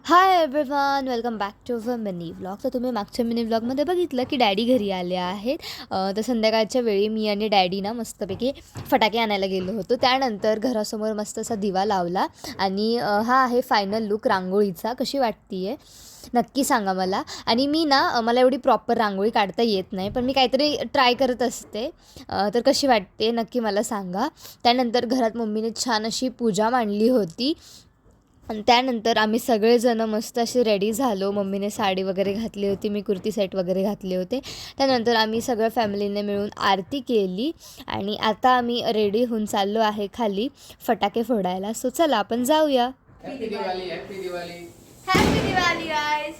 High everyone, welcome back to a mini vlog. तर तुम्ही मागच्या मिनी व्लॉगमध्ये बघितलं की डॅडी घरी आले आहेत. तर संध्याकाळच्या वेळी मी आणि डॅडी ना मस्तपैकी फटाके आणायला गेलो होतो. त्यानंतर घरासमोर मस्त असा दिवा लावला आणि हा आहे फायनल लुक रांगोळीचा. कशी वाटते आहे नक्की सांगा मला. आणि मी ना मला एवढी प्रॉपर रांगोळी काढता येत नाही, पण मी काहीतरी ट्राय करत असते. तर कशी वाटते नक्की मला सांगा. त्यानंतर घरात मम्मीने छान अशी पूजा मांडली होती आणि त्यानंतर आम्ही सगळेजणं मस्त असे रेडी झालो. मम्मीने साडी वगैरे घातली होती, मी कुर्ती सेट वगैरे घातले होते. त्यानंतर आम्ही सगळ्या फॅमिलीने मिळून आरती केली आणि आता आम्ही रेडी होऊन चाललो आहे खाली फटाके फोडायला. सो चला आपण जाऊया. Happy Diwali, happy Diwali. Happy Diwali guys.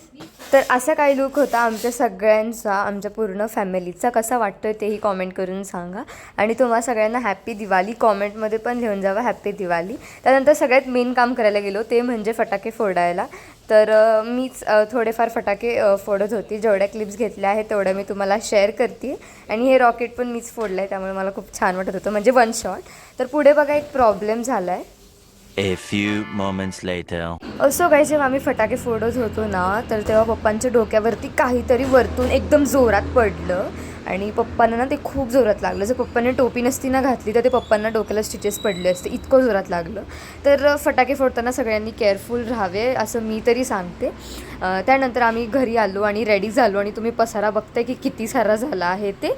तर असा काही लुक होता आमच्या सगळ्यांचा, आमच्या पूर्ण फॅमिलीचा. कसा वाटतोय तेही कॉमेंट करून सांगा. आणि तुम्हा सगळ्यांना हॅपी दिवाळी कॉमेंटमध्ये पण लिहून जावा हॅपी दिवाळी. त्यानंतर सगळ्यात मेन काम करायला गेलो ते म्हणजे फटाके फोडायला. तर मीच थोडेफार फटाके फोडत होती. जेवढ्या क्लिप्स घेतल्या आहेत तेवढ्या मी तुम्हाला शेअर करते. आणि हे रॉकेट पण मीच फोडलं आहे, त्यामुळे मला खूप छान वाटत होतं, म्हणजे वन शॉट. तर पुढे बघा एक प्रॉब्लेम झाला आहे. A few moments later. असं काही जेव्हा आम्ही फटाके फोडत होतो ना, तर तेव्हा पप्पांच्या डोक्यावरती काहीतरी वरतून एकदम जोरात पडलं आणि पप्पांना ना ते खूप जोरात लागलं. जर पप्पांनी टोपी नसती ना घातली तर ते पप्पांना डोक्याला स्टिचेस पडले असते, इतकं जोरात लागलं. तर फटाके फोडताना सगळ्यांनी केअरफुल राहावे असं मी तरी सांगते. त्यानंतर आम्ही घरी आलो आणि रेडी झालो आणि तुम्ही पसारा बघताय की किती सारा झाला आहे ते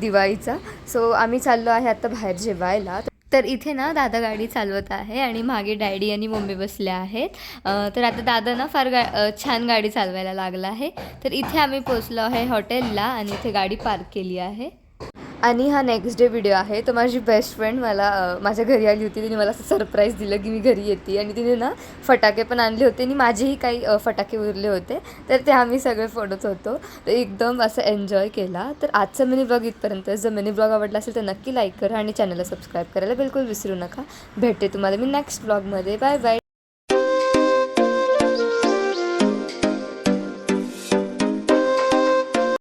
दिवाळीचा. सो आम्ही चाललो आहे आता बाहेर जेवायला. तर इथे ना दादा गाडी चालवत आहे आणि मागे डॅडी आणि मम्मी बसल्या आहेत. तर आता दादा ना फार छान गाडी चालवायला लागला आहे. तर इथे आम्ही पोचलो आहे हॉटेलला आणि इथे गाडी पार्क केली आहे. आणि हा नेक्स्ट डे व्हिडिओ आहे. तर माझी बेस्ट फ्रेंड मला माझ्या घरी आली होती. तिने मला असं सरप्राईज दिलं की मी घरी येते आणि तिने ना फटाके पण आणले होते आणि माझेही काही फटाके उरले होते. तर ते आम्ही सगळे फोडत होतो. तर एकदम असं एन्जॉय केला. तर आजचा मिनी ब्लॉग इथपर्यंत. जर मिनी ब्लॉग आवडला असेल तर नक्की लाईक करा आणि चॅनलला सबस्क्राईब करायला बिलकुल विसरू नका. भेटते तुम्हाला मी नेक्स्ट ब्लॉगमध्ये. Bye bye.